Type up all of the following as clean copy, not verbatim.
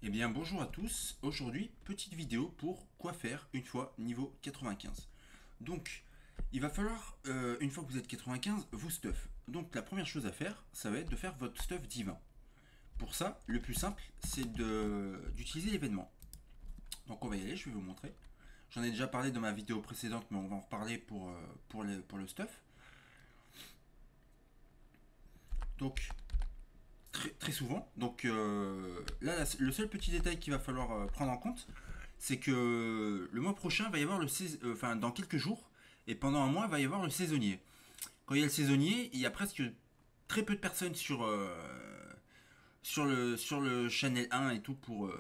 Eh bien bonjour à tous, aujourd'hui petite vidéo pour quoi faire une fois niveau 95. Donc il va falloir, une fois que vous êtes 95, vous stuff. Donc la première chose à faire, ça va être de faire votre stuff divin. Pour ça, le plus simple, c'est d'utiliser l'événement. Donc on va y aller, je vais vous montrer. J'en ai déjà parlé dans ma vidéo précédente, mais on va en reparler pour le stuff. Donc très souvent, donc là le seul petit détail qu'il va falloir prendre en compte, c'est que le mois prochain va y avoir enfin dans quelques jours, et pendant un mois il va y avoir le saisonnier. Quand il y a le saisonnier, il y a presque très peu de personnes sur le Channel 1 et tout pour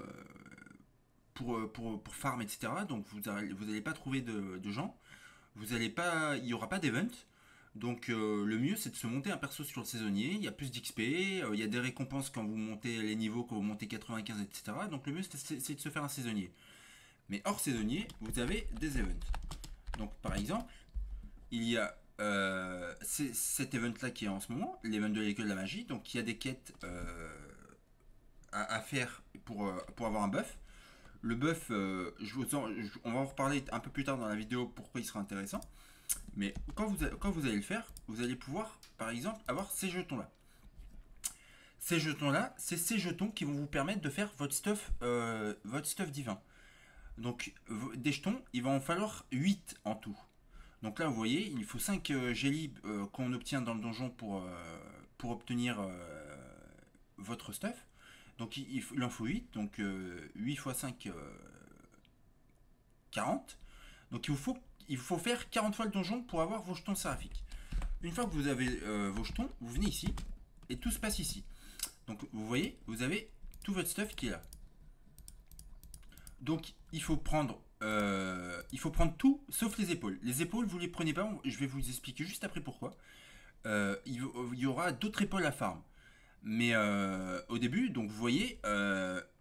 farm, etc. Donc vous allez pas trouver de gens. Vous allez pas, il y aura pas d'event. Donc le mieux c'est de se monter un perso sur le saisonnier, il y a plus d'XP, il y a des récompenses quand vous montez les niveaux, quand vous montez 95, etc. Donc le mieux c'est de se faire un saisonnier. Mais hors saisonnier, vous avez des events. Donc par exemple, il y a cet event là qui est en ce moment, l'event de l'école de la magie. Donc il y a des quêtes à faire pour avoir un buff. Le buff, on va en reparler un peu plus tard dans la vidéo pourquoi il sera intéressant. Mais quand vous allez le faire, vous allez pouvoir par exemple avoir ces jetons là. Ces jetons là, c'est ces jetons qui vont vous permettre de faire votre stuff divin. Donc des jetons, il va en falloir 8 en tout. Donc là, vous voyez, il faut 5 jelly qu'on obtient dans le donjon pour obtenir votre stuff. Donc il en faut 8, donc 8 x 5, 40. Donc il faut faire 40 fois le donjon pour avoir vos jetons séraphiques. Une fois que vous avez vos jetons, vous venez ici, et tout se passe ici. Donc vous voyez, vous avez tout votre stuff qui est là. Donc il faut prendre tout sauf les épaules. Les épaules, vous les prenez pas, je vais vous expliquer juste après pourquoi. Il y aura d'autres épaules à farm. Mais au début, donc vous voyez,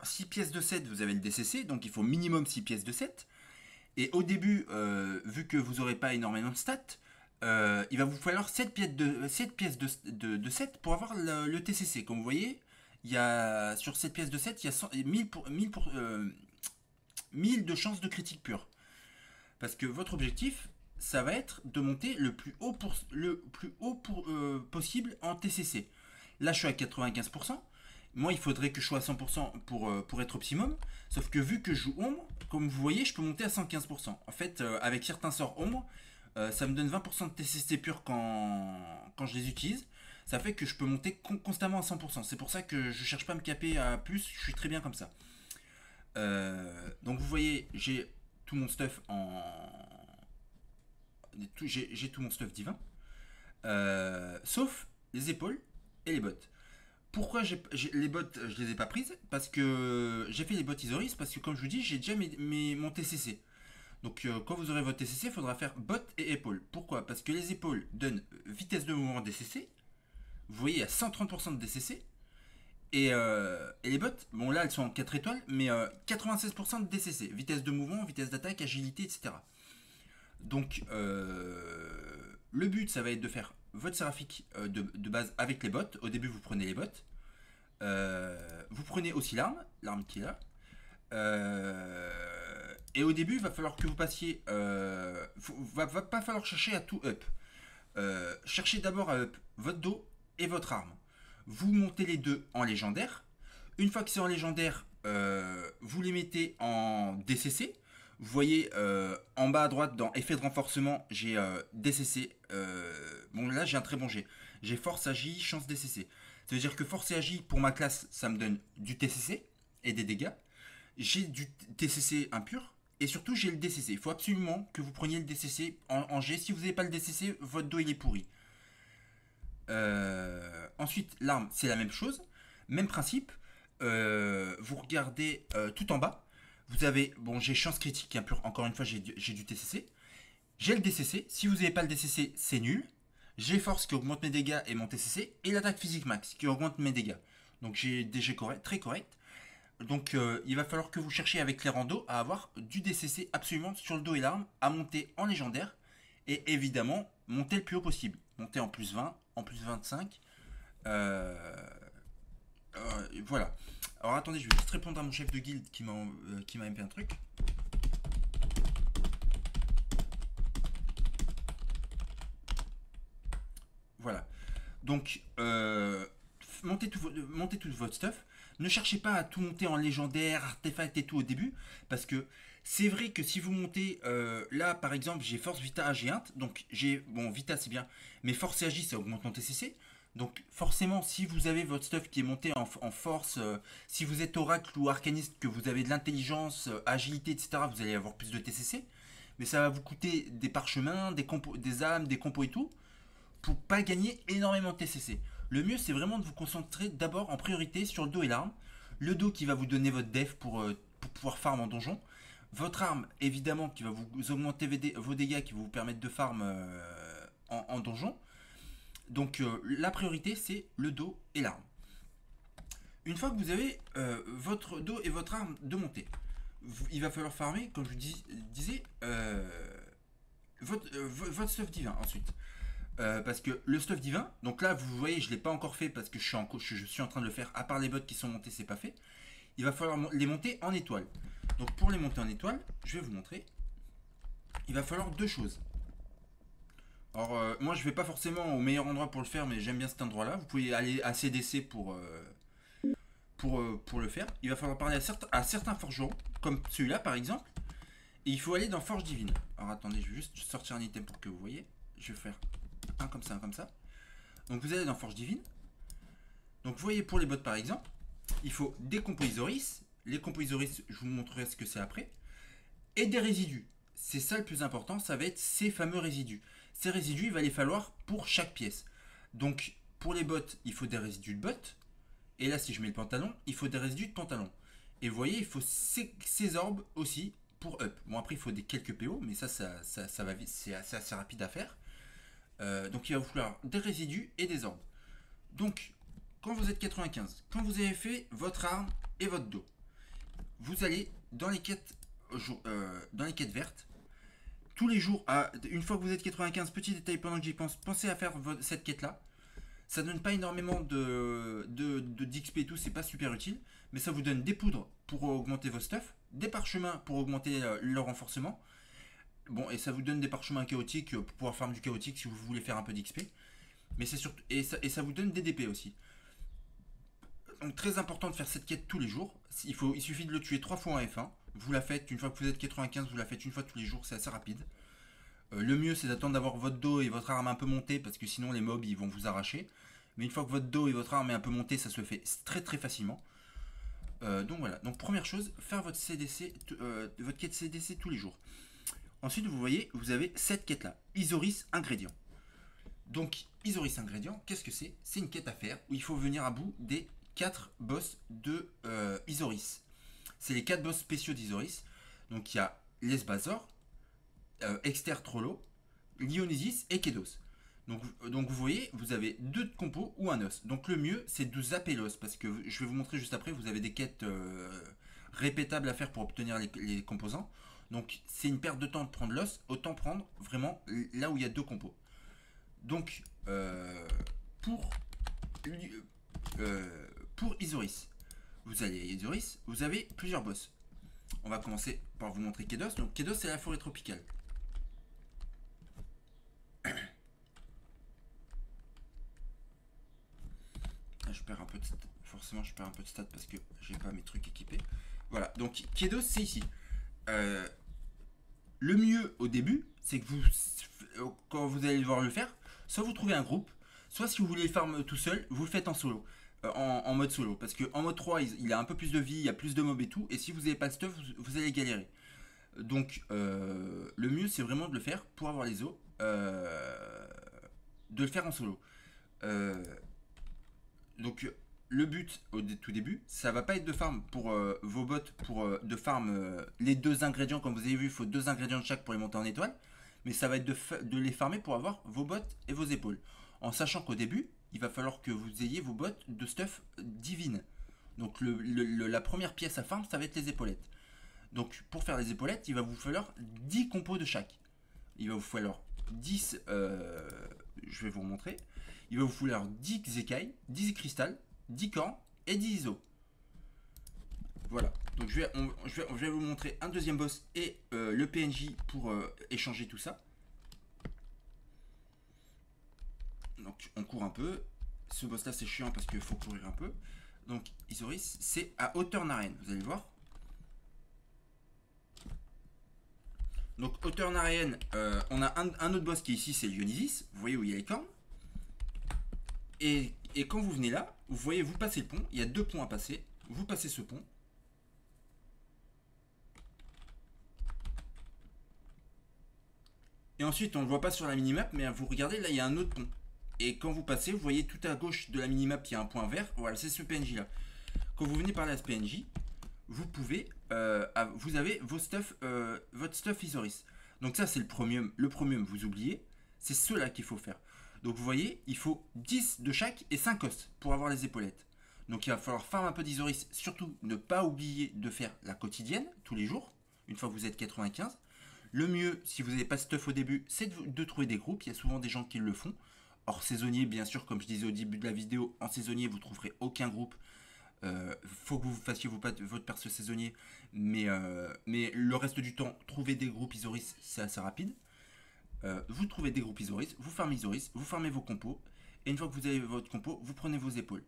6 pièces de 7, vous avez le DCC, donc il faut minimum 6 pièces de 7. Et au début, vu que vous n'aurez pas énormément de stats, il va vous falloir 7 pièces de 7 pour avoir le TCC. Comme vous voyez, sur 7 pièces de 7, il y a 1000 de chances de critique pure. Parce que votre objectif, ça va être de monter le plus haut possible en TCC. Là, je suis à 95%. Moi, il faudrait que je sois à 100% pour être optimum. Sauf que vu que je joue ombre, comme vous voyez, je peux monter à 115%. En fait, avec certains sorts ombre, ça me donne 20% de TCC pur quand je les utilise. Ça fait que je peux monter constamment à 100%. C'est pour ça que je cherche pas à me caper à plus. Je suis très bien comme ça. Donc vous voyez, j'ai tout mon stuff j'ai tout mon stuff divin. Sauf les épaules et les bottes. Pourquoi les bottes, je les ai pas prises? Parce que j'ai fait les bottes Isoris, parce que comme je vous dis, j'ai déjà mon TCC. Donc quand vous aurez votre TCC, il faudra faire bottes et épaules. Pourquoi? Parce que les épaules donnent vitesse de mouvement DCC. Vous voyez, il y a 130% de DCC. Et les bottes, bon là elles sont en 4 étoiles, mais 96% de DCC. Vitesse de mouvement, vitesse d'attaque, agilité, etc. Donc le but ça va être de faire votre séraphique de base avec les bottes. Au début vous prenez les bottes. Vous prenez aussi l'arme qui est là. Et au début il va falloir que vous passiez... va pas falloir chercher à tout up. Cherchez d'abord à up votre dos et votre arme. Vous montez les deux en légendaire. Une fois que c'est en légendaire, vous les mettez en DCC. Vous voyez en bas à droite dans effet de renforcement, j'ai DCC. Bon là j'ai un très bon jet. J'ai force agi, chance DCC. Ça veut dire que force et agi pour ma classe, ça me donne du TCC et des dégâts. J'ai du TCC impur. Et surtout j'ai le DCC. Il faut absolument que vous preniez le DCC en G. Si vous n'avez pas le DCC, votre dos il est pourri. Ensuite, l'arme, c'est la même chose. Même principe. Vous regardez tout en bas. Vous avez, bon, j'ai chance critique impure. Encore une fois, j'ai du TCC. J'ai le DCC. Si vous n'avez pas le DCC, c'est nul. J'ai force qui augmente mes dégâts et mon TCC. Et l'attaque physique max qui augmente mes dégâts. Donc j'ai des G très correct. Donc il va falloir que vous cherchiez avec les randos à avoir du DCC absolument sur le dos et l'arme, à monter en légendaire. Et évidemment, monter le plus haut possible. Monter en plus 20, en plus 25. Voilà. Alors attendez, je vais juste répondre à mon chef de guilde qui m'a MP un truc. Voilà. Donc, montez tout votre stuff. Ne cherchez pas à tout monter en légendaire, artefact et tout au début, parce que c'est vrai que si vous montez, là par exemple, j'ai force, vita, agi, int, donc j'ai, bon, vita c'est bien, mais force et agi ça augmente mon TCC. Donc forcément, si vous avez votre stuff qui est monté en force, si vous êtes oracle ou arcaniste, que vous avez de l'intelligence, agilité, etc., vous allez avoir plus de TCC. Mais ça va vous coûter des parchemins, des âmes, des compos et tout pour pas gagner énormément de TCC. Le mieux, c'est vraiment de vous concentrer d'abord en priorité sur le dos et l'arme. Le dos qui va vous donner votre def pour pouvoir farm en donjon. Votre arme, évidemment, qui va vous augmenter vos dégâts, qui va vous permettre de farm en donjon. Donc la priorité, c'est le dos et l'arme. Une fois que vous avez votre dos et votre arme de montée, il va falloir farmer, comme je vous disais, votre stuff divin ensuite. Parce que le stuff divin, donc là vous voyez je ne l'ai pas encore fait parce que je suis en train de le faire, à part les bots qui sont montés c'est pas fait. Il va falloir les monter en étoile. Donc pour les monter en étoile, je vais vous montrer. Il va falloir deux choses. Alors moi je vais pas forcément au meilleur endroit pour le faire, mais j'aime bien cet endroit là. Vous pouvez aller à CDC pour le faire. Il va falloir parler à certains forgerons, comme celui-là par exemple. Et il faut aller dans Forge Divine. Alors attendez, je vais juste sortir un item pour que vous voyez. Je vais faire un comme ça, un comme ça. Donc vous allez dans Forge Divine. Donc vous voyez pour les bots par exemple, il faut des compos Isoris. Les compos Isoris, je vous montrerai ce que c'est après. Et des résidus. C'est ça le plus important, ça va être ces fameux résidus. Ces résidus, il va les falloir pour chaque pièce. Donc pour les bots, il faut des résidus de bottes. Et là, si je mets le pantalon, il faut des résidus de pantalon. Et vous voyez, il faut ces orbes aussi pour up. Bon, après, il faut quelques PO, mais ça va vite, c'est assez rapide à faire. Donc il va vous falloir des résidus et des orbes. Donc quand vous êtes 95, quand vous avez fait votre arme et votre dos, vous allez dans les quêtes vertes. Tous les jours, une fois que vous êtes 95, petit détail pendant que j'y pense, pensez à faire cette quête là. Ça donne pas énormément d'XP et tout, c'est pas super utile, mais ça vous donne des poudres pour augmenter vos stuff, des parchemins pour augmenter le renforcement. Bon, et ça vous donne des parchemins chaotiques pour pouvoir farm du chaotique si vous voulez faire un peu d'XP. Mais c'est surtout. Et ça vous donne des DP aussi. Donc très important de faire cette quête tous les jours. Il suffit de le tuer 3 fois en F1. Vous la faites, une fois que vous êtes 95, vous la faites une fois tous les jours, c'est assez rapide. Le mieux c'est d'attendre d'avoir votre dos et votre arme un peu montée, parce que sinon les mobs ils vont vous arracher. Mais une fois que votre dos et votre arme est un peu montée, ça se fait très très facilement. Donc voilà, donc première chose, faire votre CDC, votre quête CDC tous les jours. Ensuite, vous voyez, vous avez cette quête-là, Isoris ingrédients. Donc, Isoris ingrédients, qu'est-ce que c'est? C'est une quête à faire où il faut venir à bout des 4 boss de Isoris. C'est les 4 boss spéciaux d'Isoris. Donc, il y a l'Esbazor, Exter Trollo, Lionesis et Kedos. Donc vous voyez, vous avez 2 compos ou un os. Donc, le mieux, c'est de zapper l'os parce que je vais vous montrer juste après, vous avez des quêtes répétables à faire pour obtenir les composants. Donc c'est une perte de temps de prendre l'os, autant prendre vraiment là où il y a 2 compos. Donc pour Isoris, vous allez à Isoris, vous avez plusieurs boss. On va commencer par vous montrer Kedos. Donc Kedos c'est la forêt tropicale. Là, je perds un peu de stats. Forcément je perds un peu de stats parce que j'ai pas mes trucs équipés. Voilà, donc Kedos c'est ici. Le mieux au début, c'est que quand vous allez devoir le faire, soit vous trouvez un groupe, soit si vous voulez le farm tout seul, vous le faites en solo, en mode solo. Parce qu'en mode 3, il a un peu plus de vie, il y a plus de mobs et tout, et si vous n'avez pas de stuff, vous allez galérer. Donc le mieux, c'est vraiment de le faire pour avoir les os, de le faire en solo. Donc le but au tout début, ça va pas être de farm pour vos bots, de farm les 2 ingrédients, comme vous avez vu, il faut 2 ingrédients de chaque pour les monter en étoile, mais ça va être de les farmer pour avoir vos bots et vos épaules. En sachant qu'au début, il va falloir que vous ayez vos bots de stuff divine. Donc la première pièce à farm, ça va être les épaulettes. Donc pour faire les épaulettes, il va vous falloir 10 compos de chaque. Il va vous falloir 10, je vais vous remontrer, il va vous falloir 10 écailles, 10 cristal, 10 cornes et 10 ISO. Voilà. Donc je vais vous montrer un deuxième boss et le PNJ pour échanger tout ça. Donc on court un peu. Ce boss là c'est chiant parce qu'il faut courir un peu. Donc Isoris, c'est à hauteur Narien, vous allez voir. Donc hauteur Narien, on a un autre boss qui est ici, c'est Dionysis. Vous voyez où il y a les cornes. Et quand vous venez là, vous voyez, vous passez le pont. Il y a 2 ponts à passer. Vous passez ce pont. Et ensuite, on ne le voit pas sur la minimap, mais vous regardez, là, il y a un autre pont. Et quand vous passez, vous voyez tout à gauche de la minimap, il y a un point vert. Voilà, c'est ce PNJ là. Quand vous venez parler à ce PNJ, vous pouvez, vous avez vos stuff, votre stuff Isoris. Donc ça, c'est le premium. Le premium, vous oubliez, c'est ceux-là qu'il faut faire. Donc vous voyez, il faut 10 de chaque et 5 hosts pour avoir les épaulettes. Donc il va falloir farm un peu d'Isoris. Surtout, ne pas oublier de faire la quotidienne, tous les jours, une fois que vous êtes 95. Le mieux, si vous n'avez pas de stuff au début, c'est de trouver des groupes. Il y a souvent des gens qui le font. Hors saisonnier, bien sûr, comme je disais au début de la vidéo, en saisonnier, vous ne trouverez aucun groupe. Faut que vous fassiez votre perso saisonnier. Mais le reste du temps, trouver des groupes Isoris, c'est assez rapide. Vous trouvez des groupes Isoris, vous farmez Isoris, vous farmez vos compos. Et une fois que vous avez votre compo, vous prenez vos épaules.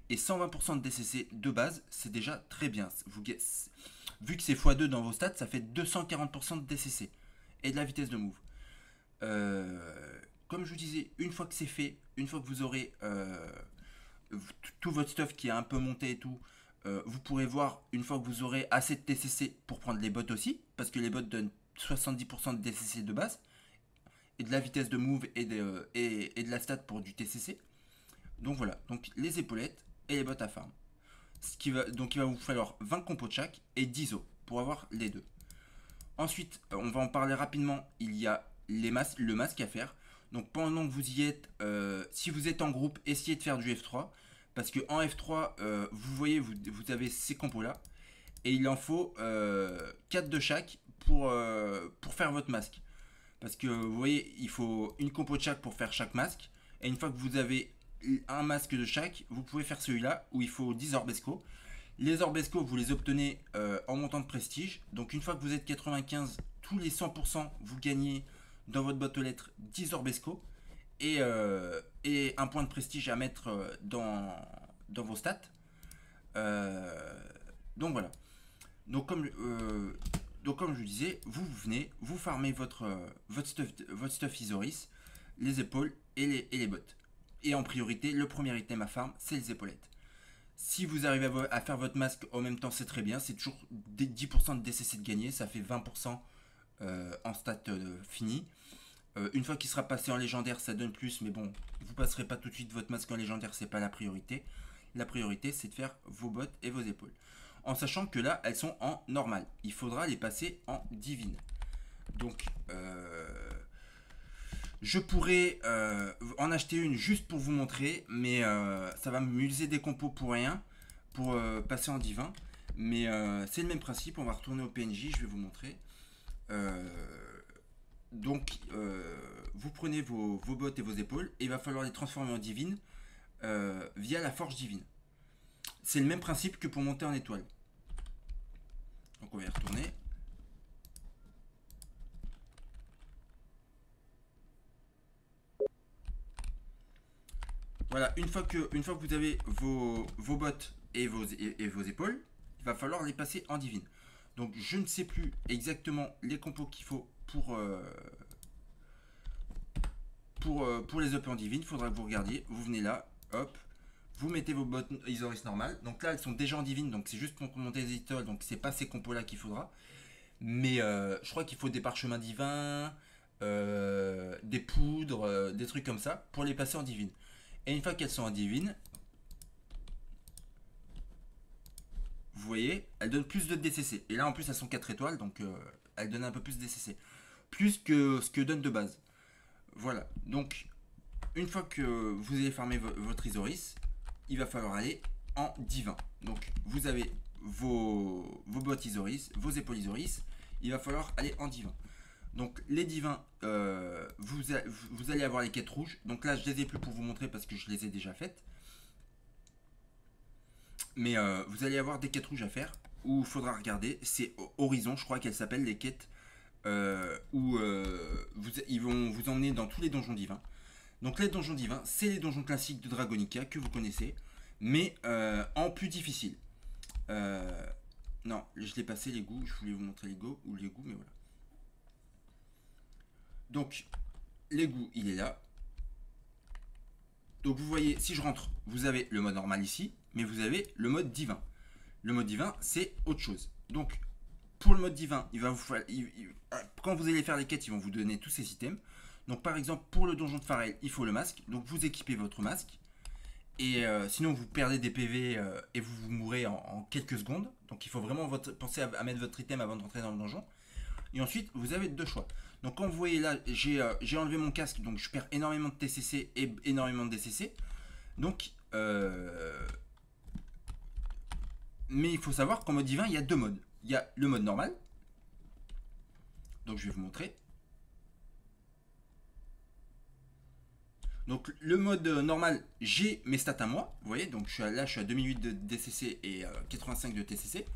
Et 120% de DCC de base, c'est déjà très bien. Vu que c'est x2 dans vos stats, ça fait 240% de DCC. Et de la vitesse de move. Comme je vous disais, une fois que c'est fait, une fois que vous aurez tout votre stuff qui est un peu monté et tout, vous pourrez voir une fois que vous aurez assez de DCC pour prendre les bots aussi. Parce que les bots donnent 70% de DCC de base. Et de la vitesse de move et de la stat pour du TCC. Donc voilà, donc les épaulettes et les bots à farm. Donc il va vous falloir 20 compos de chaque et 10 os pour avoir les deux. Ensuite, on va en parler rapidement, il y a le masque à faire. Donc pendant que vous y êtes, si vous êtes en groupe, essayez de faire du F3. Parce que en F3, vous voyez, vous avez ces compos là. Et il en faut 4 de chaque pour faire votre masque. Parce que vous voyez, il faut une compo de chaque pour faire chaque masque. Et une fois que vous avez un masque de chaque, vous pouvez faire celui-là où il faut 10 Orbesco. Les Orbesco, vous les obtenez en montant de prestige. Donc une fois que vous êtes 95, tous les 100%, vous gagnez dans votre boîte aux lettres 10 Orbesco. Et un point de prestige à mettre dans vos stats. Donc voilà. Donc comme je vous disais, vous venez, vous farmez votre stuff Isoris, les épaules et les bottes. Et en priorité, le premier item à farm, c'est les épaulettes. Si vous arrivez à faire votre masque en même temps, c'est très bien. C'est toujours 10% de DCC de gagner, ça fait 20% en stat fini. Une fois qu'il sera passé en légendaire, ça donne plus, mais bon, vous passerez pas tout de suite votre masque en légendaire, c'est pas la priorité. La priorité, c'est de faire vos bottes et vos épaules. En sachant que là, elles sont en normal. Il faudra les passer en divine. Donc, je pourrais en acheter une juste pour vous montrer, mais ça va m'user des compos pour rien, pour passer en divin. Mais c'est le même principe, on va retourner au PNJ, je vais vous montrer. Donc, vous prenez vos bottes et vos épaules, et il va falloir les transformer en divine via la forge divine. C'est le même principe que pour monter en étoile. Donc on va y retourner. Voilà, une fois que vous avez vos bottes et vos épaules, il va falloir les passer en divine. Donc je ne sais plus exactement les compos qu'il faut pour les up en divine. Il faudra que vous regardiez. Vous venez là, hop. Vous mettez vos bottes Isoris normales. Donc là, elles sont déjà en divine. Donc c'est juste pour monter les étoiles. Donc c'est pas ces compos là qu'il faudra. Mais je crois qu'il faut des parchemins divins, des poudres, des trucs comme ça pour les passer en divine. Et une fois qu'elles sont en divine, vous voyez, elles donnent plus de DCC. Et là en plus elles sont 4 étoiles. Donc elles donnent un peu plus de DCC. Plus que ce que donne de base. Voilà. Donc une fois que vous avez farmé votre Isoris, il va falloir aller en divin. Donc vous avez vos bottes Isoris, vos épaules Isoris, il va falloir aller en divin. Donc les divins, vous allez avoir les quêtes rouges. Donc là je les ai plus pour vous montrer parce que je les ai déjà faites. Mais vous allez avoir des quêtes rouges à faire. où il faudra regarder, c'est Horizon, je crois qu'elle s'appelle, les quêtes, où ils vont vous emmener dans tous les donjons divins. Donc les donjons divins, c'est les donjons classiques de Dragonica que vous connaissez, mais en plus difficile. Non, je l'ai passé les goûts, je voulais vous montrer les goûts, mais voilà. Donc, les goûts, il est là. Donc vous voyez, si je rentre, vous avez le mode normal ici, mais vous avez le mode divin. Le mode divin, c'est autre chose. Donc, pour le mode divin, quand vous allez faire les quêtes, ils vont vous donner tous ces items. Donc par exemple, pour le donjon de Pharrell, il faut le masque. Donc vous équipez votre masque. Et sinon, vous perdez des PV et vous mourrez en quelques secondes. Donc il faut vraiment penser à mettre votre item avant de rentrer dans le donjon. Et ensuite, vous avez deux choix. Donc quand vous voyez là, j'ai enlevé mon casque, donc je perds énormément de TCC et énormément de DCC. Donc, mais il faut savoir qu'en mode divin, il y a deux modes. Il y a le mode normal. Donc je vais vous montrer. Donc le mode normal, j'ai mes stats à moi. Vous voyez, donc je suis à 2008 de DCC et 85 de TCC.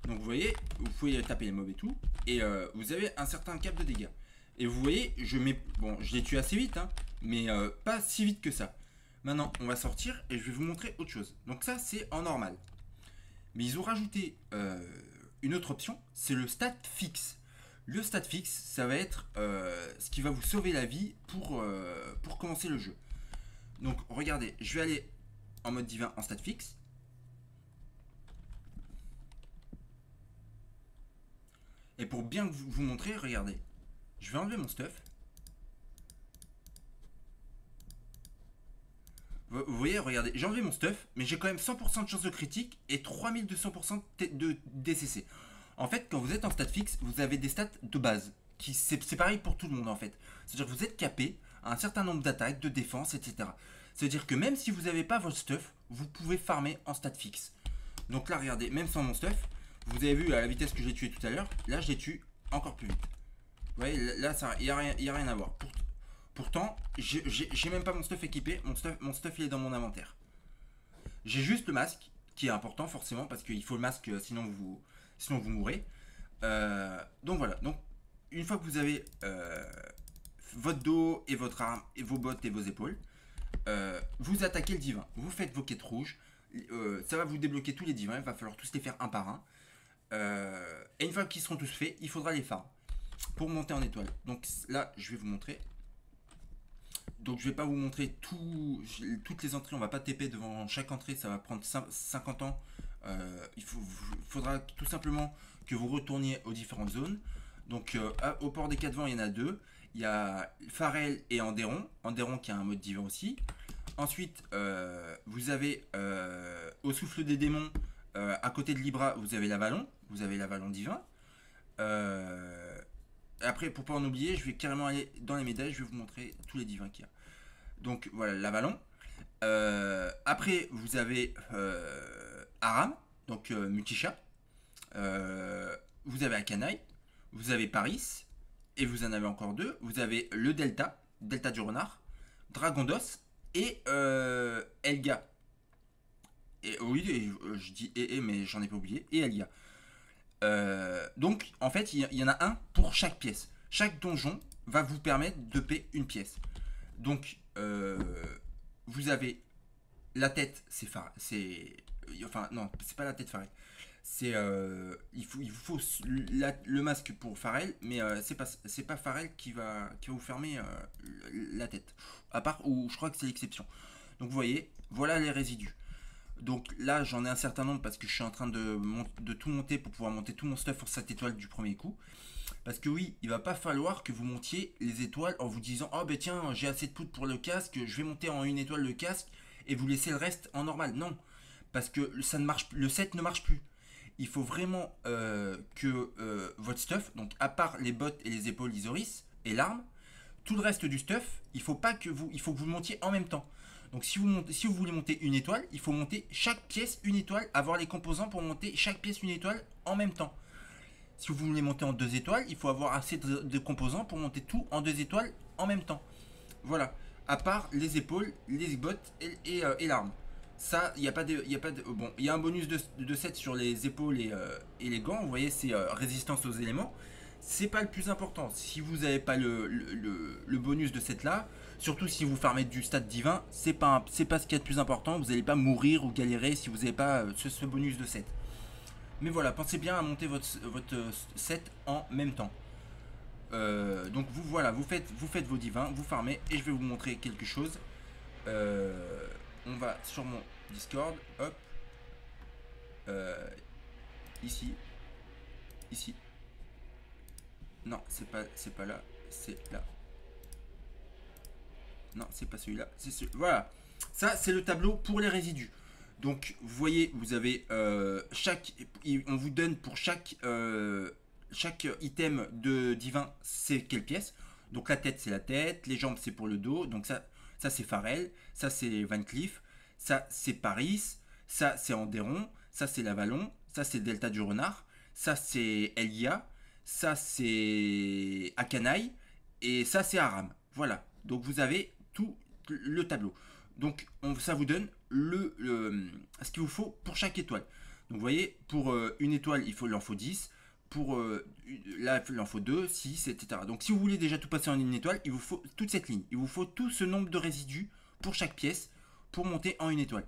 Donc vous voyez, vous pouvez taper les mobs et tout. Et vous avez un certain cap de dégâts. Et vous voyez, je les tue assez vite, hein, mais pas si vite que ça. Maintenant, on va sortir et je vais vous montrer autre chose. Donc ça, c'est en normal. Mais ils ont rajouté une autre option, c'est le stat fixe. Le stat fixe, ça va être ce qui va vous sauver la vie pour commencer le jeu. Donc regardez, je vais aller en mode divin en stat fixe. Et pour bien vous montrer, regardez, je vais enlever mon stuff. Vous voyez, regardez, j'ai enlevé mon stuff, mais j'ai quand même 100% de chance de critique et 3200% de DCC. En fait, quand vous êtes en stat fixe, vous avez des stats de base. C'est pareil pour tout le monde en fait. C'est-à-dire que vous êtes capé à un certain nombre d'attaques, de défense, etc. C'est-à-dire que même si vous n'avez pas votre stuff, vous pouvez farmer en stat fixe. Donc là, regardez, même sans mon stuff, vous avez vu à la vitesse que j'ai tué tout à l'heure, là je les tue encore plus vite. Vous voyez, là, il n'y a rien à voir. Pourtant, j'ai même pas mon stuff équipé, mon stuff il est dans mon inventaire. J'ai juste le masque, qui est important forcément, parce qu'il faut le masque, sinon vous mourrez. Donc voilà, donc une fois que vous avez votre dos et votre arme, et vos bottes et vos épaules, vous attaquez le divin. Vous faites vos quêtes rouges, ça va vous débloquer tous les divins, il va falloir tous les faire un par un. Et une fois qu'ils seront tous faits, il faudra les farms pour monter en étoile. Donc là, je vais vous montrer. Donc je vais pas vous montrer toutes les entrées, on va pas TP devant chaque entrée, ça va prendre 50 ans. Il faudra tout simplement que vous retourniez aux différentes zones. Donc au port des 4 vents, il y en a deux. Il y a Pharrell et Anderon. Anderon qui a un mode divin aussi. Ensuite, vous avez au souffle des démons, à côté de Libra, vous avez l'Avalon. Vous avez l'Avalon divin. Après, pour pas en oublier, je vais carrément aller dans les médailles, je vais vous montrer tous les divins qu'il y a. Donc voilà, l'Avalon. Après, vous avez Aram, donc Mutisha. Vous avez Akanai, vous avez Paris, et vous en avez encore deux. Vous avez le Delta du renard, Dragondos et Elga. Et oui, je dis mais j'en ai pas oublié, et Elga. Donc en fait il y en a un pour chaque pièce. Chaque donjon va vous permettre de payer une pièce. Donc vous avez la tête, enfin non, c'est pas la tête Pharrell. Il vous faut le masque pour Pharrell, mais c'est pas Pharrell qui va vous fermer la tête. À part où je crois que c'est l'exception. Donc vous voyez, voilà les résidus. Donc là j'en ai un certain nombre parce que je suis en train de tout monter pour pouvoir monter tout mon stuff pour cette étoile du premier coup. Parce que oui, il va pas falloir que vous montiez les étoiles en vous disant oh ben tiens j'ai assez de poudre pour le casque, je vais monter en une étoile le casque et vous laisser le reste en normal. Non, parce que ça ne marche, le set ne marche plus. Il faut vraiment que votre stuff, donc à part les bottes et les épaules Isoris et l'arme, tout le reste du stuff, il faut que vous le montiez en même temps. Donc si vous voulez monter une étoile, il faut monter chaque pièce une étoile, avoir les composants pour monter chaque pièce une étoile en même temps. Si vous voulez monter en 2 étoiles, il faut avoir assez de composants pour monter tout en 2 étoiles en même temps. Voilà, à part les épaules, les bottes et l'arme. Ça, il n'y a pas de, il y a pas de, bon, il y a un bonus de 7 sur les épaules et les gants. Vous voyez, c'est résistance aux éléments. C'est pas le plus important. Si vous n'avez pas le bonus de 7 là, surtout si vous farmez du stade divin, c'est pas ce qui est le plus important. Vous n'allez pas mourir ou galérer si vous n'avez pas ce bonus de 7. Mais voilà, pensez bien à monter votre set en même temps. Donc vous voilà, vous faites vos divins, vous farmez et je vais vous montrer quelque chose. On va sur mon Discord, hop, ici, ici. Non, c'est pas là, c'est là. Non, c'est pas celui-là, c'est celui. Voilà, ça c'est le tableau pour les résidus. Donc vous voyez, vous avez on vous donne pour chaque item de divin, c'est quelle pièce. Donc la tête, c'est la tête, les jambes, c'est pour le dos. Donc ça c'est Pharrell, ça c'est Van Cleef, ça c'est Paris, ça c'est Andéron, ça c'est l'Avalon, ça c'est Delta du Renard, ça c'est Elia, ça c'est Akanai, et ça c'est Aram. Voilà. Donc vous avez tout le tableau. Donc ça vous donne ce qu'il vous faut pour chaque étoile. Donc vous voyez, pour une étoile, il en faut 10. Pour là, il en faut 2, 6, etc. Donc si vous voulez déjà tout passer en une étoile, il vous faut toute cette ligne. Il vous faut tout ce nombre de résidus pour chaque pièce pour monter en une étoile.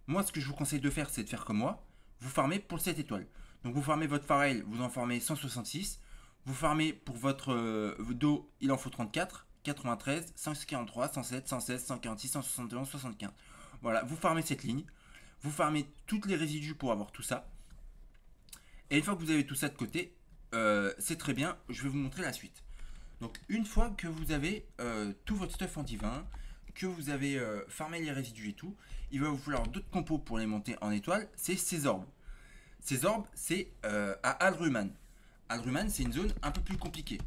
Moi, ce que je vous conseille de faire, c'est de faire comme moi. Vous farmez pour cette étoile. Donc vous farmez votre Pharrell, vous en farmez 166. Vous farmez pour votre dos, il en faut 34. 93, 143, 107, 116, 146, 171, 75. Voilà, vous farmez cette ligne. Vous farmez toutes les résidus pour avoir tout ça. Et une fois que vous avez tout ça de côté, c'est très bien. Je vais vous montrer la suite. Donc une fois que vous avez tout votre stuff en divin, que vous avez farmé les résidus et tout, il va vous falloir d'autres compos pour les monter en étoile. C'est ces orbes. Ces orbes, c'est à Alruman. Alruman, c'est une zone un peu plus compliquée.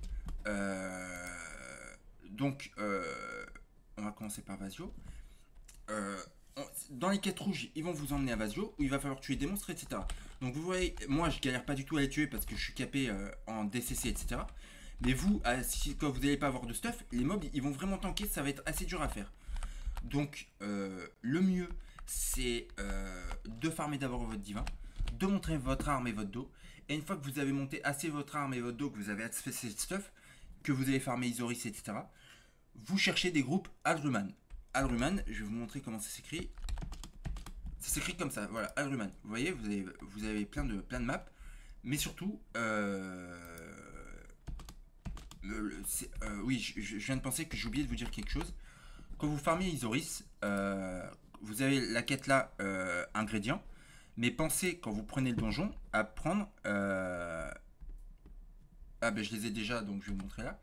Donc, on va commencer par Vasio. Dans les quêtes rouges, ils vont vous emmener à Vasio, où il va falloir tuer des monstres, etc. Donc vous voyez, moi je galère pas du tout à les tuer parce que je suis capé en DCC, etc. Mais vous, quand vous n'allez pas avoir de stuff, les mobs, ils vont vraiment tanker, ça va être assez dur à faire. Donc, le mieux, c'est de farmer d'abord votre divin, de montrer votre arme et votre dos. Et une fois que vous avez monté assez votre arme et votre dos, que vous avez assez de stuff, que vous avez farmé Isoris, etc., vous cherchez des groupes Alruman. Alruman, je vais vous montrer comment ça s'écrit. Ça s'écrit comme ça, voilà, Alruman. Vous voyez, vous avez plein de maps, mais surtout, oui, je viens de penser que j'ai oublié de vous dire quelque chose. Quand vous farmez Isoris, vous avez la quête là, ingrédients, mais pensez quand vous prenez le donjon à prendre. Ah ben je les ai déjà, donc je vais vous montrer là.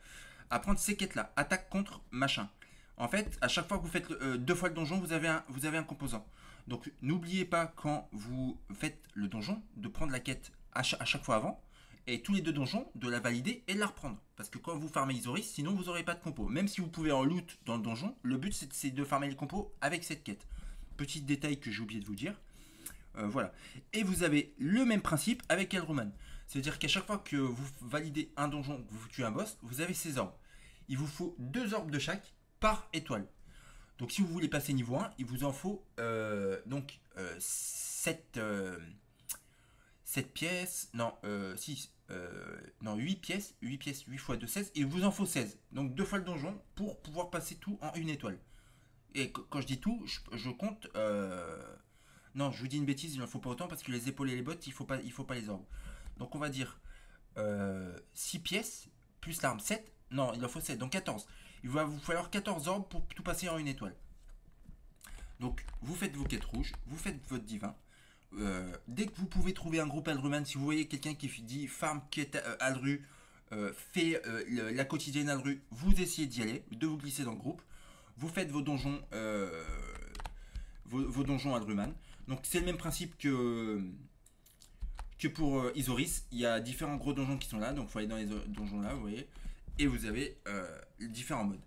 À prendre ces quêtes là, attaque contre machin. En fait, à chaque fois que vous faites deux fois le donjon, vous avez un composant. Donc n'oubliez pas quand vous faites le donjon de prendre la quête à chaque fois avant, et tous les deux donjons de la valider et de la reprendre. Parce que quand vous farmez Isoris, sinon vous n'aurez pas de compo. Même si vous pouvez en loot dans le donjon, le but c'est de farmer les compos avec cette quête. Petit détail que j'ai oublié de vous dire. Voilà. Et vous avez le même principe avec Elroman. C'est-à-dire qu'à chaque fois que vous validez un donjon, que vous tuez un boss, vous avez ces orbes. Il vous faut 2 orbes de chaque par étoile. Donc si vous voulez passer niveau 1, il vous en faut 7 pièces, non, 6, non, 8 pièces, 8 fois 2, 16, et il vous en faut 16. Donc 2 fois le donjon pour pouvoir passer tout en une étoile. Et quand je dis tout, je compte... non, je vous dis une bêtise, il en faut pas autant parce que les épaules et les bottes, il faut pas les orbes. Donc on va dire 6 pièces, plus l'arme 7, non, il en faut 7, donc 14. Il va vous falloir 14 orbes pour tout passer en une étoile. Donc vous faites vos quêtes rouges, vous faites votre divin. Dès que vous pouvez trouver un groupe Alruman, si vous voyez quelqu'un qui dit farm quête Alru, fait la quotidienne Alru, vous essayez d'y aller, de vous glisser dans le groupe. Vous faites vos donjons, vos donjons Alruman. Donc c'est le même principe que pour Isoris. Il y a différents gros donjons qui sont là, donc il faut aller dans les donjons là, vous voyez. Et vous avez différents modes.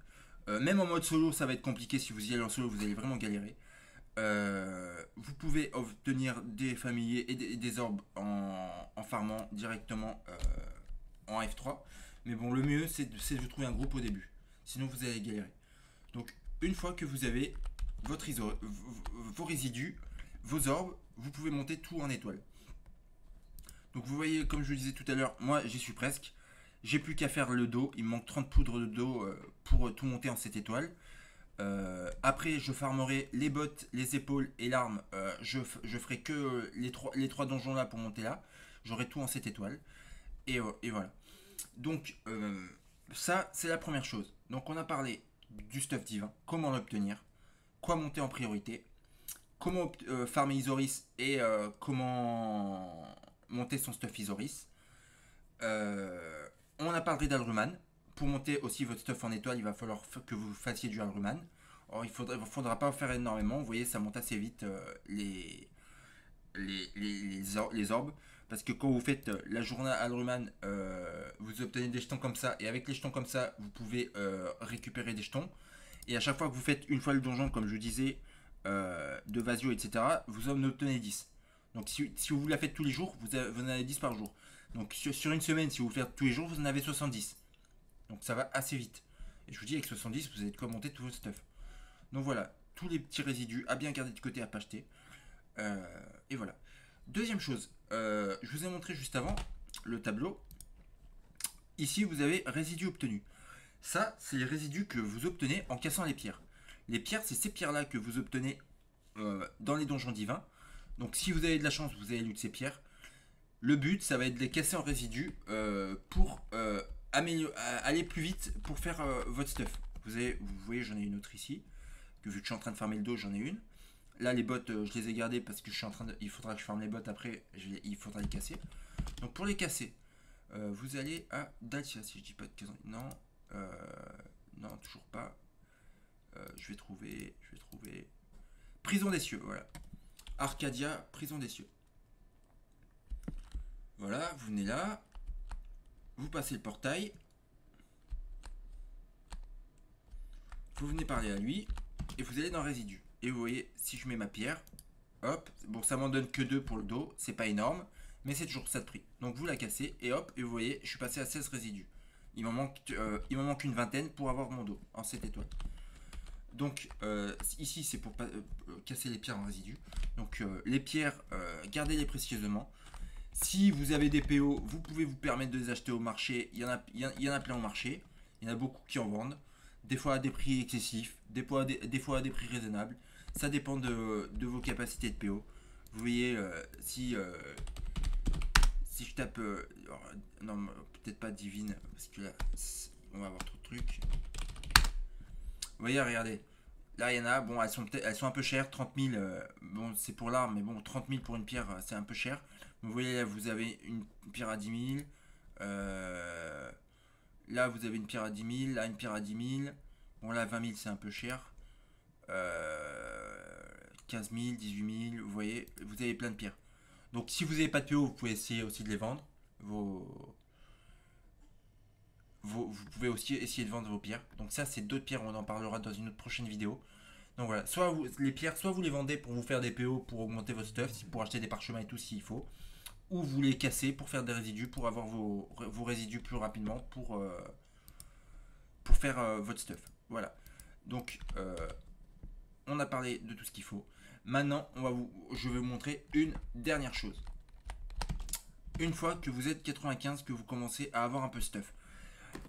Même en mode solo, ça va être compliqué. Si vous y allez en solo, vous allez vraiment galérer. Vous pouvez obtenir des familiers et des orbes en farmant directement en F3. Mais bon, le mieux, c'est de trouver un groupe au début. Sinon, vous allez galérer. Donc, une fois que vous avez vos résidus, vos orbes, vous pouvez monter tout en étoile. Donc vous voyez, comme je vous disais tout à l'heure, moi j'y suis presque. J'ai plus qu'à faire le dos. Il me manque 30 poudres de dos pour tout monter en 7 étoiles. Après, je farmerai les bottes, les épaules et l'arme. Je ferai que les trois donjons là pour monter là. J'aurai tout en 7 étoiles. Et voilà. Donc, ça, c'est la première chose. Donc, on a parlé du stuff divin, comment l'obtenir, quoi monter en priorité, comment farmer Isoris et comment monter son stuff Isoris. On a parlé d'Alruman. Pour monter aussi votre stuff en étoile, il va falloir que vous fassiez du Alruman. Or, il faudra pas faire énormément. Vous voyez, ça monte assez vite les orbes. Parce que quand vous faites la journée Alruman, vous obtenez des jetons comme ça. Et avec les jetons comme ça, vous pouvez récupérer des jetons. Et à chaque fois que vous faites une fois le donjon, comme je vous disais, de Vasio, etc., vous en obtenez 10. Donc si vous la faites tous les jours, vous en avez 10 par jour. Donc sur une semaine, si vous le faites tous les jours, vous en avez 70. Donc ça va assez vite. Et je vous dis, avec 70, vous avez de quoi monter tout votre stuff. Donc voilà, tous les petits résidus à bien garder de côté, à pas acheter. Et voilà. Deuxième chose, je vous ai montré juste avant le tableau. Ici, vous avez résidus obtenus. Ça, c'est les résidus que vous obtenez en cassant les pierres. Les pierres, c'est ces pierres-là que vous obtenez dans les donjons divins. Donc si vous avez de la chance, vous allez loot ces pierres. Le but, ça va être de les casser en résidus pour aller plus vite pour faire votre stuff. Vous voyez, j'en ai une autre ici. Que vu que je suis en train de farmer le dos, j'en ai une. Là, les bottes, je les ai gardées parce que je suis en train de. Il faudra que je farme les bottes après. Il faudra les casser. Donc pour les casser, vous allez à Dacia, si je dis pas de conneries. Non, non, toujours pas. Je vais trouver. Prison des cieux, voilà. Arcadia, prison des cieux. Voilà, vous venez là. Vous passez le portail. Vous venez parler à lui. Et vous allez dans résidus. Et vous voyez, si je mets ma pierre, hop, bon, ça m'en donne que 2 pour le dos, c'est pas énorme, mais c'est toujours ça de prix. Donc vous la cassez, et hop, et vous voyez, je suis passé à 16 résidus. Il m'en manque une vingtaine pour avoir mon dos en 7 étoiles. Donc ici, c'est pour casser les pierres en résidus. Donc les pierres, gardez-les précieusement. Si vous avez des PO, vous pouvez vous permettre de les acheter au marché. Il y en a plein au marché. Il y en a beaucoup qui en vendent. Des fois à des prix excessifs, des fois à des prix raisonnables. Ça dépend de vos capacités de PO. Vous voyez, si je tape... non, peut-être pas divine, parce que là, on va avoir trop de trucs. Vous voyez, regardez. Là, il y en a, bon, elles sont un peu chères. 30 000, bon, c'est pour l'arme, mais bon, 30 000 pour une pierre, c'est un peu cher. Vous voyez, là, vous avez une pierre à 10 000. Là, vous avez une pierre à 10 000. Là, une pierre à 10 000. Bon, là, 20 000, c'est un peu cher. 15 000, 18 000. Vous voyez, vous avez plein de pierres. Donc, si vous n'avez pas de PO, vous pouvez essayer aussi de les vendre. Vous pouvez aussi essayer de vendre vos pierres. Donc, ça, c'est d'autres pierres. On en parlera dans une autre prochaine vidéo. Donc, voilà. Les pierres, soit vous les vendez pour vous faire des PO, pour augmenter votre stuff, pour acheter des parchemins et tout, s'il faut. Ou vous les cassez pour faire des résidus, pour avoir vos résidus plus rapidement, pour faire votre stuff. Voilà. Donc, on a parlé de tout ce qu'il faut. Maintenant, je vais vous montrer une dernière chose. Une fois que vous êtes 95, que vous commencez à avoir un peu stuff.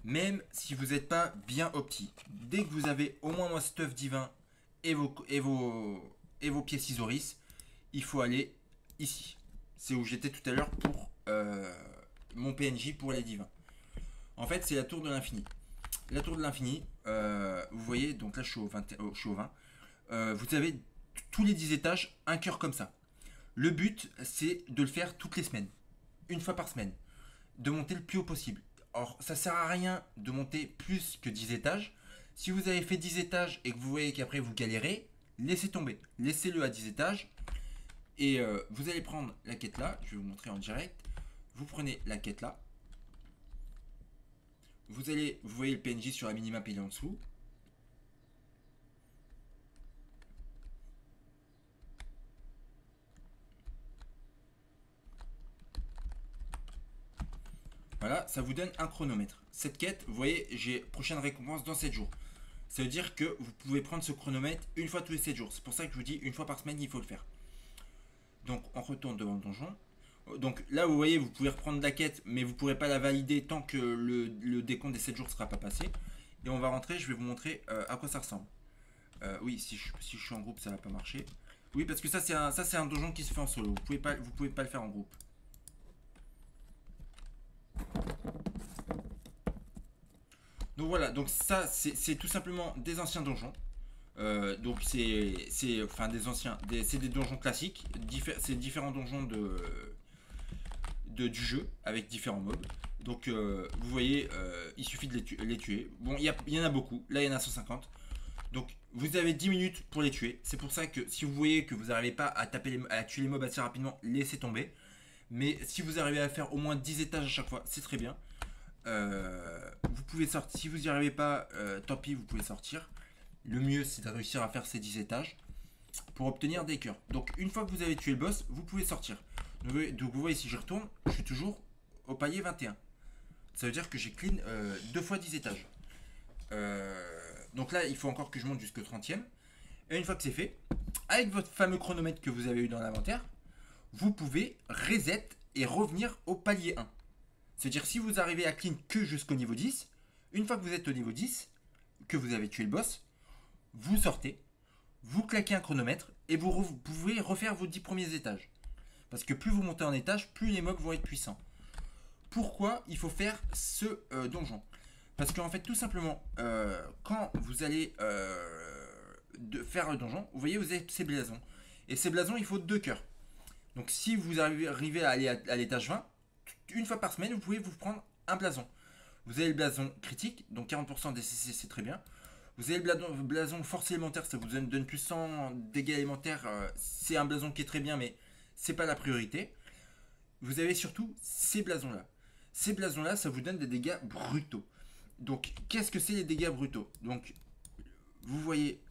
Même si vous n'êtes pas bien opti, dès que vous avez au moins un stuff divin et vos pièces Isoris, il faut aller ici. C'est où j'étais tout à l'heure pour mon PNJ pour les divins. En fait, c'est la tour de l'infini. La tour de l'infini, vous voyez, donc là je suis au 20. Vous avez tous les 10 étages, un cœur comme ça. Le but, c'est de le faire toutes les semaines. Une fois par semaine. De monter le plus haut possible. Or, ça sert à rien de monter plus que 10 étages. Si vous avez fait 10 étages et que vous voyez qu'après vous galérez, laissez tomber. Laissez-le à 10 étages. Et vous allez prendre la quête là. Je vais vous montrer en direct. Vous prenez la quête là. Vous voyez le PNJ sur la minimap, il est en dessous. Voilà, ça vous donne un chronomètre. Cette quête, vous voyez, j'ai prochaine récompense dans 7 jours. Ça veut dire que vous pouvez prendre ce chronomètre une fois tous les 7 jours. C'est pour ça que je vous dis une fois par semaine, il faut le faire. Donc on retourne devant le donjon. Donc là, vous voyez, vous pouvez reprendre la quête, mais vous ne pourrez pas la valider tant que le décompte des 7 jours ne sera pas passé. Et on va rentrer, je vais vous montrer à quoi ça ressemble. Oui, si je suis en groupe, ça va pas marcher. Oui, parce que ça c'est un donjon qui se fait en solo. Vous pouvez pas le faire en groupe. Donc voilà, donc ça c'est tout simplement des anciens donjons. Donc c'est enfin des anciens, c'est des donjons classiques. C'est différents donjons du jeu avec différents mobs. Donc vous voyez, il suffit de les tuer. Bon, il y en a beaucoup. Là, il y en a 150. Donc vous avez 10 minutes pour les tuer. C'est pour ça que si vous voyez que vous n'arrivez pas à tuer les mobs assez rapidement, laissez tomber. Mais si vous arrivez à faire au moins 10 étages à chaque fois, c'est très bien. Vous pouvez sortir. Si vous n'y arrivez pas, tant pis, vous pouvez sortir. Le mieux, c'est de réussir à faire ces 10 étages pour obtenir des cœurs. Donc une fois que vous avez tué le boss, vous pouvez sortir. Donc vous voyez, si je retourne, je suis toujours au palier 21. Ça veut dire que j'ai clean 2 fois 10 étages. Donc là, il faut encore que je monte jusqu'au 30e. Et une fois que c'est fait, avec votre fameux chronomètre que vous avez eu dans l'inventaire, vous pouvez reset et revenir au palier 1. C'est-à-dire si vous arrivez à clean que jusqu'au niveau 10, une fois que vous êtes au niveau 10, que vous avez tué le boss, vous sortez, vous claquez un chronomètre et vous pouvez refaire vos 10 premiers étages. Parce que plus vous montez en étage, plus les mobs vont être puissants. Pourquoi il faut faire ce donjon? Parce qu'en fait, tout simplement, quand vous allez faire le donjon, vous voyez, vous avez ces blasons. Et ces blasons, il faut 2 cœurs. Donc si vous arrivez à aller à l'étage 20, une fois par semaine, vous pouvez vous prendre un blason. Vous avez le blason critique, donc 40% DCC, c'est très bien. Vous avez le blason force élémentaire, ça vous donne plus 100 dégâts élémentaires. C'est un blason qui est très bien, mais c'est pas la priorité. Vous avez surtout ces blasons-là. Ces blasons-là, ça vous donne des dégâts brutaux. Donc, qu'est-ce que c'est les dégâts brutaux? Donc, vous voyez,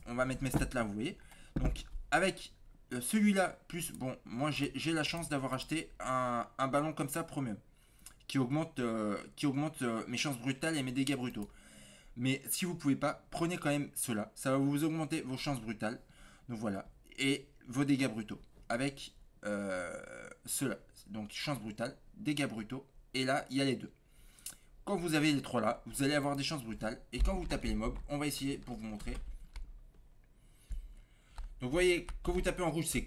on va mettre mes stats là, vous voyez. Donc, avec celui-là, plus, bon, moi j'ai la chance d'avoir acheté un ballon comme ça premium, qui augmente mes chances brutales et mes dégâts brutaux. Mais si vous pouvez pas, prenez quand même cela. Ça va vous augmenter vos chances brutales. Donc voilà. Et vos dégâts brutaux. Avec cela. Donc chance brutale, dégâts brutaux. Et là, il y a les deux. Quand vous avez les trois là, vous allez avoir des chances brutales. Et quand vous tapez les mobs, on va essayer pour vous montrer. Donc vous voyez, quand vous tapez en rouge, c'est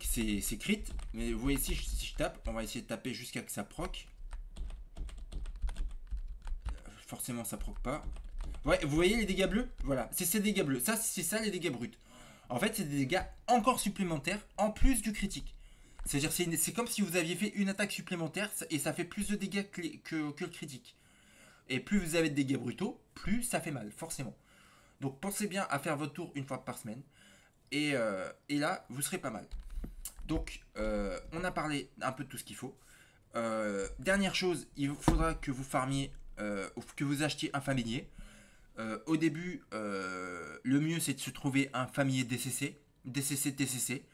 crit. Mais vous voyez, si je tape, on va essayer de taper jusqu'à que ça proc. Forcément, ça proc pas. Ouais, vous voyez les dégâts bleus? Voilà, c'est ces dégâts bleus. Ça, c'est ça les dégâts bruts. En fait, c'est des dégâts encore supplémentaires en plus du critique. C'est-à-dire, c'est comme si vous aviez fait une attaque supplémentaire et ça fait plus de dégâts que le critique. Et plus vous avez de dégâts brutaux, plus ça fait mal, forcément. Donc pensez bien à faire votre tour une fois par semaine. Et là, vous serez pas mal. Donc, on a parlé un peu de tout ce qu'il faut. Dernière chose, il faudra que vous farmiez, que vous achetiez un familier. Au début, le mieux c'est de se trouver un familier DCC, TCC.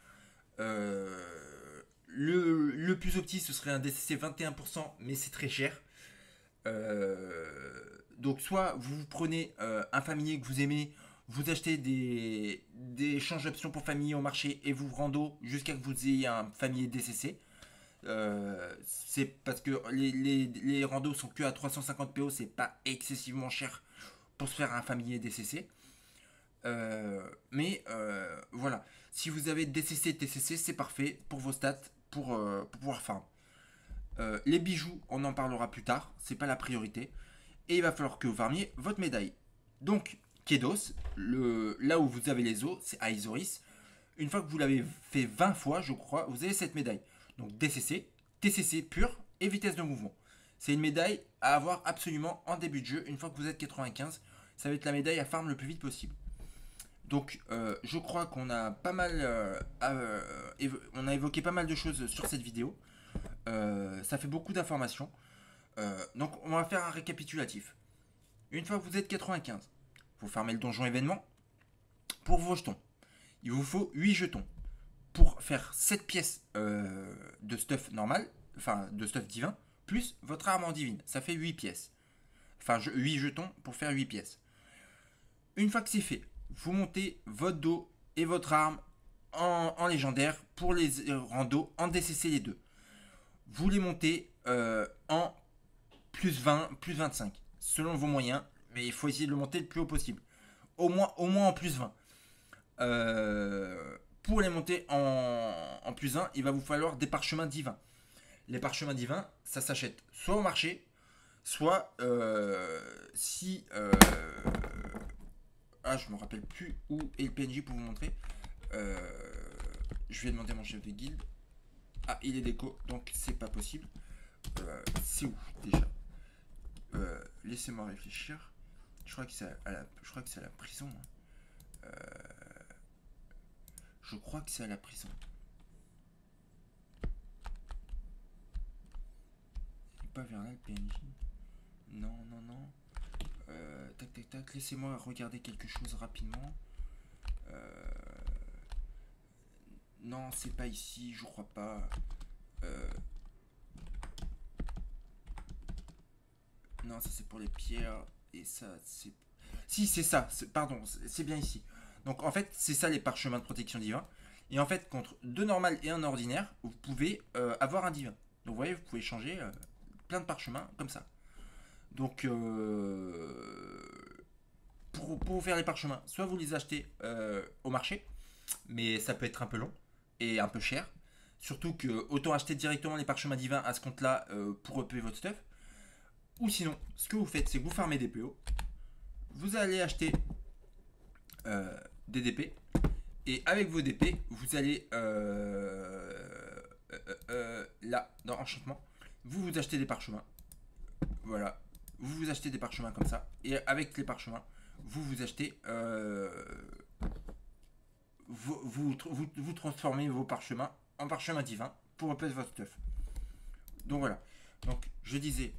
Le plus opti ce serait un DCC 21%, mais c'est très cher. Donc soit vous prenez un familier que vous aimez, vous achetez des échanges d'options pour familier au marché et vous rando jusqu'à que vous ayez un familier DCC. C'est parce que les randos sont que à 350 PO, c'est pas excessivement cher pour se faire un familier DCC. Mais voilà, si vous avez DCC, TCC, c'est parfait pour vos stats, pour pouvoir farm. Les bijoux, on en parlera plus tard, c'est pas la priorité. Et il va falloir que vous farmiez votre médaille. Donc, Kedos, là où vous avez les os, c'est à Isoris. Une fois que vous l'avez fait 20 fois, je crois, vous avez cette médaille. Donc DCC, TCC pur et vitesse de mouvement. C'est une médaille à avoir absolument en début de jeu. Une fois que vous êtes 95, ça va être la médaille à farm le plus vite possible. Donc je crois qu'on a pas mal on a évoqué pas mal de choses sur cette vidéo. Ça fait beaucoup d'informations. Donc on va faire un récapitulatif. Une fois que vous êtes 95, vous farmez le donjon événement. Pour vos jetons, il vous faut 8 jetons. Pour faire 7 pièces de stuff normal, enfin de stuff divin, plus votre arme en divine. Ça fait 8 pièces. Enfin 8 jetons pour faire 8 pièces. Une fois que c'est fait, vous montez votre dos et votre arme en légendaire pour les randos, en DCC les deux. Vous les montez en plus 20, plus 25, selon vos moyens, mais il faut essayer de le monter le plus haut possible. Au moins en plus 20. Pour les monter en plus 1, il va vous falloir des parchemins divins. Les parchemins divins, ça s'achète soit au marché, soit si... ah, je me rappelle plus où est le PNJ pour vous montrer. Je vais demander à mon chef de guilde. Ah, il est déco, donc c'est pas possible. C'est où déjà Laissez-moi réfléchir. Je crois que c'est à la prison. Hein. Je crois que c'est à la prison. Il n'est pas vers là le PNJ. Non, non, non. Tac, tac, tac. Laissez-moi regarder quelque chose rapidement. Non, c'est pas ici, je crois pas. Non, ça c'est pour les pierres. Et ça, c'est... Si, c'est ça. Pardon, c'est bien ici. Donc en fait, c'est ça les parchemins de protection divin. Et en fait, contre 2 normales et un ordinaire, vous pouvez avoir un divin. Donc vous voyez, vous pouvez changer plein de parchemins comme ça. Donc pour vous faire les parchemins, soit vous les achetez au marché, mais ça peut être un peu long et un peu cher. Surtout que autant acheter directement les parchemins divins à ce compte-là pour upper votre stuff. Ou sinon, ce que vous faites, c'est que vous farmez des PO. Vous allez acheter des DP. Et avec vos DP, vous allez là, dans Enchantement, vous achetez des parchemins. Voilà. Vous achetez des parchemins comme ça. Et avec les parchemins, vous achetez... vous transformez vos parchemins en parchemins divins pour upload votre stuff. Donc voilà. Donc je disais,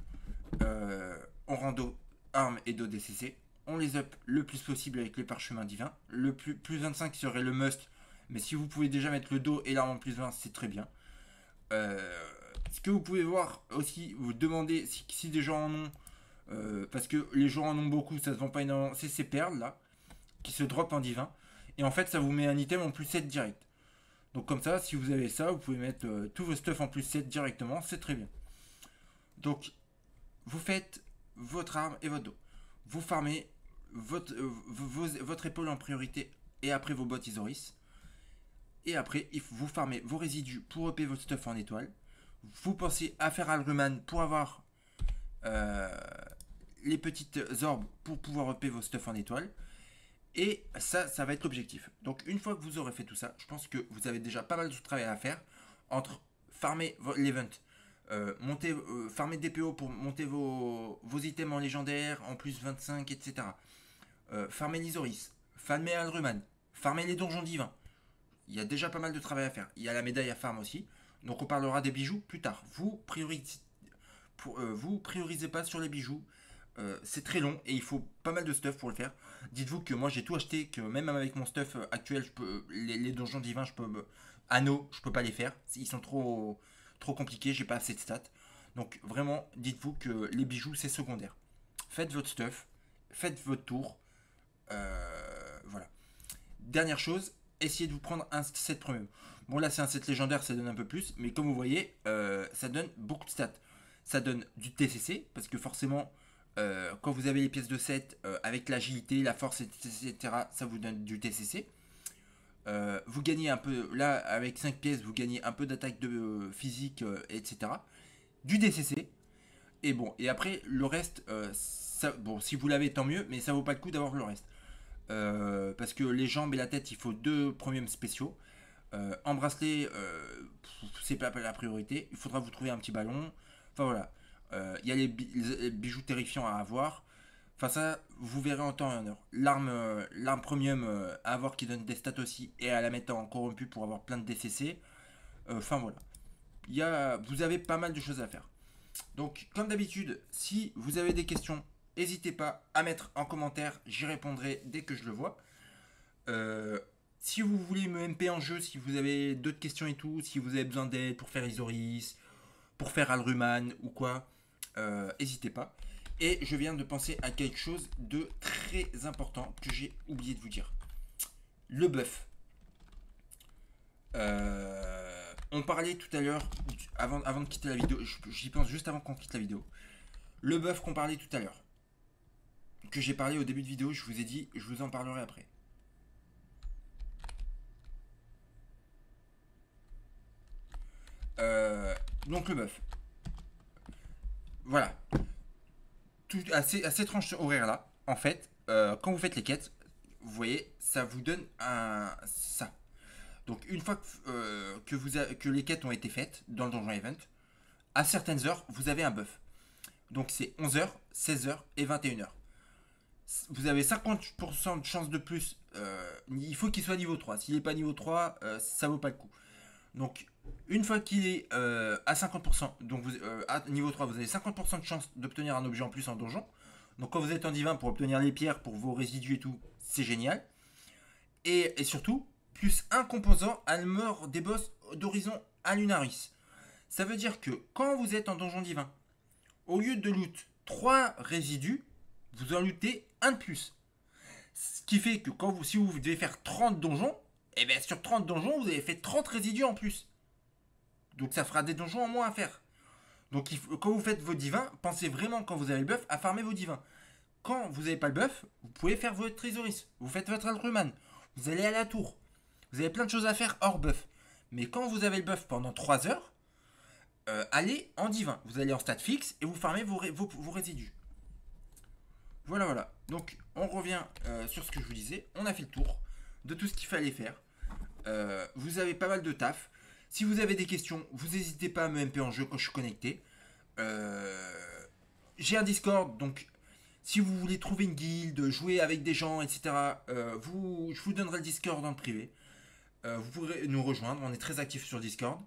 on rando armes et dos DCC. On les up le plus possible avec les parchemins divins. Le plus 25 serait le must. Mais si vous pouvez déjà mettre le dos et l'arme en plus 20, c'est très bien. Ce que vous pouvez voir aussi, vous demandez si des gens en ont. Parce que les gens en ont beaucoup, ça se vend pas énormément. C'est ces perles là, qui se drop en divin. Et en fait, ça vous met un item en plus 7 direct. Donc comme ça, si vous avez ça, vous pouvez mettre tous vos stuff en plus 7 directement. C'est très bien. Donc, vous faites votre arme et votre dos. Vous farmez votre épaule en priorité et après vos bottes Isoris. Et après, vous farmez vos résidus pour upper votre stuff en étoile. Vous pensez à faire Alruman pour avoir les petites orbes pour pouvoir upper vos stuff en étoile. Et ça va être l'objectif. Donc une fois que vous aurez fait tout ça, je pense que vous avez déjà pas mal de travail à faire entre farmer l'event, farmer des PO pour monter vos items en légendaire, en plus 25, etc. Farmer l'Isoris, farmer Alruman, farmer les donjons divins. Il y a déjà pas mal de travail à faire. Il y a la médaille à farm aussi. Donc on parlera des bijoux plus tard. Vous priorisez pas sur les bijoux. C'est très long et il faut pas mal de stuff pour le faire. Dites-vous que moi j'ai tout acheté, que même avec mon stuff actuel, les donjons divins, anneaux, je peux pas les faire. Ils sont trop compliqués, j'ai pas assez de stats. Donc vraiment, dites-vous que les bijoux c'est secondaire. Faites votre stuff, faites votre tour. Voilà. Dernière chose, essayez de vous prendre un set premium. Bon là c'est un set légendaire, ça donne un peu plus, mais comme vous voyez, ça donne beaucoup de stats. Ça donne du TCC, parce que forcément, quand vous avez les pièces de set, avec l'agilité, la force, etc., ça vous donne du TCC. Vous gagnez un peu, là avec 5 pièces, vous gagnez un peu d'attaque de physique, etc. Du DCC. Et bon, et après, le reste, bon, si vous l'avez, tant mieux, mais ça vaut pas le coup d'avoir le reste. Parce que les jambes et la tête, il faut 2 premiums spéciaux. En bracelet, c'est pas la priorité. Il faudra vous trouver un petit ballon. Enfin voilà. Il y a les bijoux terrifiants à avoir. Enfin ça, vous verrez en temps et en heure. L'arme premium à avoir qui donne des stats aussi et à la mettre en corrompu pour avoir plein de DCC. Enfin voilà. Vous avez pas mal de choses à faire. Donc comme d'habitude, si vous avez des questions, n'hésitez pas à mettre en commentaire. J'y répondrai dès que je le vois. Si vous voulez me MP en jeu, si vous avez d'autres questions et tout, si vous avez besoin d'aide pour faire Isoris, pour faire Alruman ou quoi, n'hésitez pas. Et je viens de penser à quelque chose de très très important que j'ai oublié de vous dire. Le buff. On parlait tout à l'heure, avant de quitter la vidéo, j'y pense juste avant qu'on quitte la vidéo. Le buff qu'on parlait tout à l'heure, que j'ai parlé au début de vidéo, je vous ai dit, je vous en parlerai après. Donc le buff. Voilà. À ces tranches horaires là, en fait, quand vous faites les quêtes, vous voyez, ça vous donne ça. Donc une fois que les quêtes ont été faites dans le donjon event, à certaines heures, vous avez un buff. Donc c'est 11h, 16h et 21h. Vous avez 50% de chance de plus. Il faut qu'il soit niveau 3. S'il n'est pas niveau 3, ça vaut pas le coup. Donc une fois qu'il est à 50%, donc à niveau 3, vous avez 50% de chance d'obtenir un objet en plus en donjon. Donc quand vous êtes en divin pour obtenir les pierres pour vos résidus et tout, c'est génial. Et surtout, plus un composant à la mort des boss d'horizon à Lunaris. Ça veut dire que quand vous êtes en donjon divin, au lieu de loot 3 résidus, vous en lootez un de plus. Ce qui fait que si vous devez faire 30 donjons, et bien sur 30 donjons, vous avez fait 30 résidus en plus. Donc ça fera des donjons en moins à faire. Donc quand vous faites vos divins, pensez vraiment quand vous avez le buff à farmer vos divins. Quand vous n'avez pas le buff, vous pouvez faire votre trésoris. Vous faites votre Alruman. Vous allez à la tour. Vous avez plein de choses à faire hors buff. Mais quand vous avez le buff pendant 3 heures, allez en divin. Vous allez en stade fixe et vous farmez vos résidus. Voilà. Donc on revient sur ce que je vous disais. On a fait le tour de tout ce qu'il fallait faire. Vous avez pas mal de taf. Si vous avez des questions, vous n'hésitez pas à me MP en jeu quand je suis connecté. J'ai un Discord, donc si vous voulez trouver une guilde, jouer avec des gens, etc., je vous donnerai le Discord en privé. Vous pourrez nous rejoindre, on est très actifs sur Discord.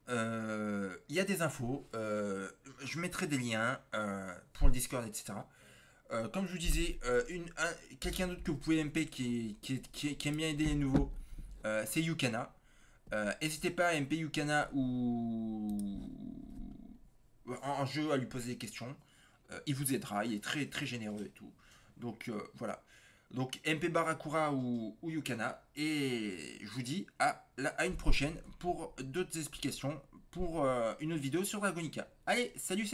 Il y a des infos, je mettrai des liens pour le Discord, etc. Comme je vous disais, quelqu'un d'autre que vous pouvez MP qui aime bien aider les nouveaux, c'est Yukana. N'hésitez pas à MP Yukana ou en jeu à lui poser des questions. Il vous aidera, il est très très généreux et tout. Donc voilà. Donc MP Barakura ou Yukana. Et je vous dis à une prochaine pour d'autres explications pour une autre vidéo sur Dragonica. Allez, salut